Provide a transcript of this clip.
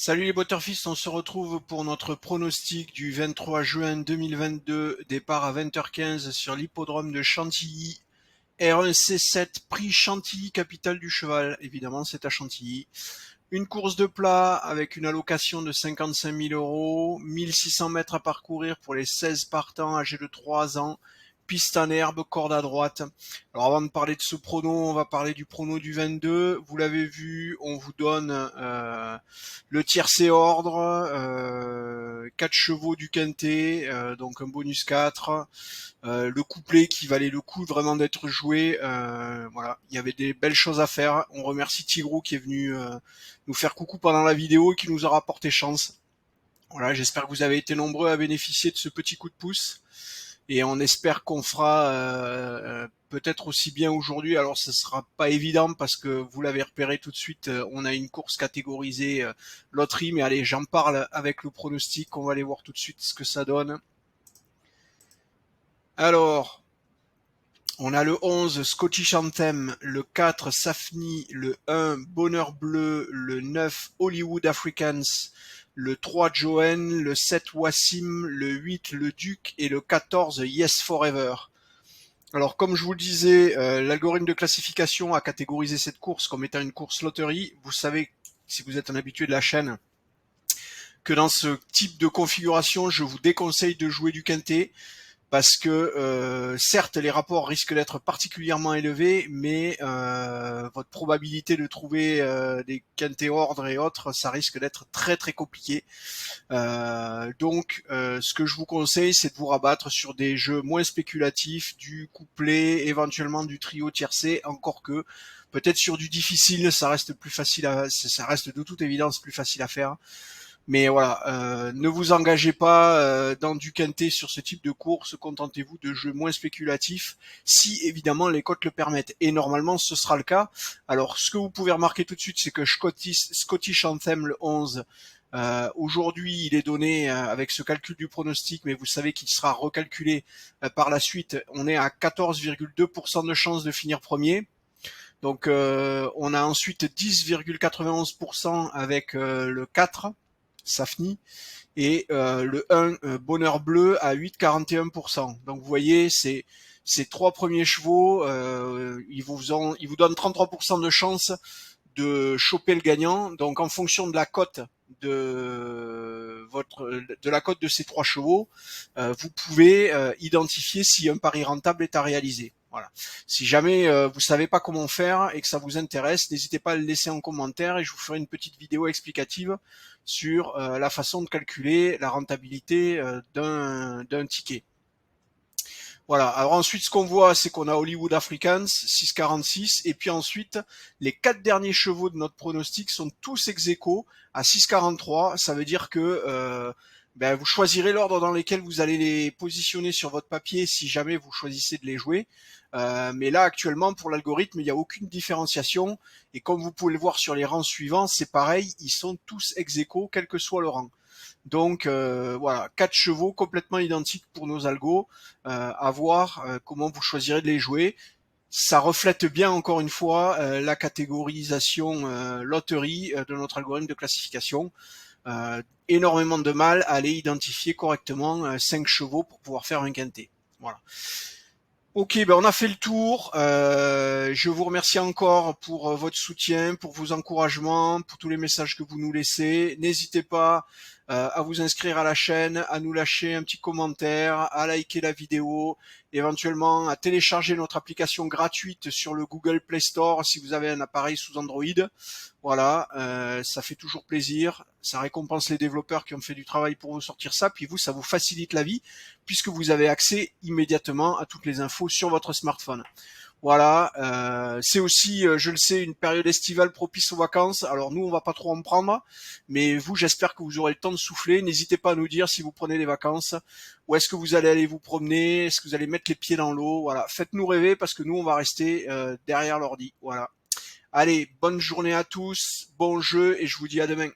Salut les Butterfist, on se retrouve pour notre pronostic du 23 juin 2022, départ à 20h15 sur l'hippodrome de Chantilly, R1C7, prix Chantilly, capitale du cheval, évidemment c'est à Chantilly. Une course de plat avec une allocation de 55 000 euros, 1600 mètres à parcourir pour les 16 partants âgés de 3 ans, piste en herbe, corde à droite. Alors avant de parler de ce prono, on va parler du prono du 22. Vous l'avez vu, on vous donne le tiercé ordre, 4 chevaux du quintet, donc un bonus 4. Le couplet qui valait le coup vraiment d'être joué. Voilà, il y avait des belles choses à faire. On remercie Tigrou qui est venu nous faire coucou pendant la vidéo et qui nous a rapporté chance. Voilà, j'espère que vous avez été nombreux à bénéficier de ce petit coup de pouce. Et on espère qu'on fera peut-être aussi bien aujourd'hui. Alors ce sera pas évident parce que vous l'avez repéré tout de suite, on a une course catégorisée loterie, mais allez, j'en parle avec le pronostic, on va aller voir tout de suite ce que ça donne. Alors, on a le 11 Scottish Anthem, le 4 Safni, le 1 Bonheur Bleu, le 9 Hollywood Africans, le 3 Joanne, le 7 Wassim, le 8 le Duc et le 14 Yes Forever. Alors comme je vous le disais, l'algorithme de classification a catégorisé cette course comme étant une course loterie. Vous savez, si vous êtes un habitué de la chaîne, que dans ce type de configuration, je vous déconseille de jouer du quintet. Parce que certes les rapports risquent d'être particulièrement élevés, mais votre probabilité de trouver des quintés ordres et autres, ça risque d'être très très compliqué. Donc ce que je vous conseille, c'est de vous rabattre sur des jeux moins spéculatifs, du couplet, éventuellement du trio tiercé, encore que peut-être sur du difficile, ça reste ça reste de toute évidence plus facile à faire. Mais voilà, ne vous engagez pas dans du quintet sur ce type de course, contentez-vous de jeux moins spéculatifs, si évidemment les cotes le permettent. Et normalement ce sera le cas. Alors ce que vous pouvez remarquer tout de suite, c'est que Scottish Anthem le 11, aujourd'hui il est donné avec ce calcul du pronostic, mais vous savez qu'il sera recalculé par la suite. On est à 14,2% de chance de finir premier. Donc on a ensuite 10,91% avec le 4. Safni, et le 1 Bonheur Bleu à 8,41%. Donc vous voyez, ces trois premiers chevaux, ils vous donnent 33% de chance de choper le gagnant. Donc en fonction de la cote de la cote de ces trois chevaux, vous pouvez identifier si un pari rentable est à réaliser. Voilà. Si jamais vous savez pas comment faire et que ça vous intéresse, n'hésitez pas à le laisser en commentaire et je vous ferai une petite vidéo explicative sur la façon de calculer la rentabilité d'un ticket. Voilà. Alors ensuite, ce qu'on voit, c'est qu'on a Hollywood Africans 6,46 et puis ensuite, les 4 derniers chevaux de notre pronostic sont tous ex-aequo à 6,43. Ça veut dire que vous choisirez l'ordre dans lequel vous allez les positionner sur votre papier si jamais vous choisissez de les jouer. Mais là, actuellement, pour l'algorithme, il n'y a aucune différenciation. Et comme vous pouvez le voir sur les rangs suivants, c'est pareil, ils sont tous ex-aequo, quel que soit le rang. Donc voilà, 4 chevaux complètement identiques pour nos algos, à voir comment vous choisirez de les jouer. Ça reflète bien encore une fois la catégorisation loterie de notre algorithme de classification. Énormément de mal à aller identifier correctement 5 chevaux pour pouvoir faire un quintet. Voilà. Ok, on a fait le tour. Je vous remercie encore pour votre soutien, pour vos encouragements, pour tous les messages que vous nous laissez. N'hésitez pas à vous inscrire à la chaîne, à nous lâcher un petit commentaire, à liker la vidéo, éventuellement à télécharger notre application gratuite sur le Google Play Store si vous avez un appareil sous Android. Voilà, ça fait toujours plaisir, ça récompense les développeurs qui ont fait du travail pour vous sortir ça, puis vous, ça vous facilite la vie puisque vous avez accès immédiatement à toutes les infos sur votre smartphone. Voilà, c'est aussi, je le sais, une période estivale propice aux vacances. Alors nous, on va pas trop en prendre, mais vous, j'espère que vous aurez le temps de souffler. N'hésitez pas à nous dire si vous prenez des vacances, où est-ce que vous allez aller vous promener, est-ce que vous allez mettre les pieds dans l'eau. Voilà, faites-nous rêver parce que nous, on va rester derrière l'ordi. Voilà. Allez, bonne journée à tous, bon jeu et je vous dis à demain.